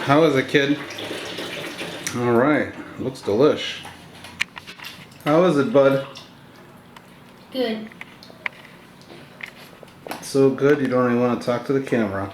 How is it, kid? All right, looks delish. How is it, bud? Good. So good you don't even want to talk to the camera.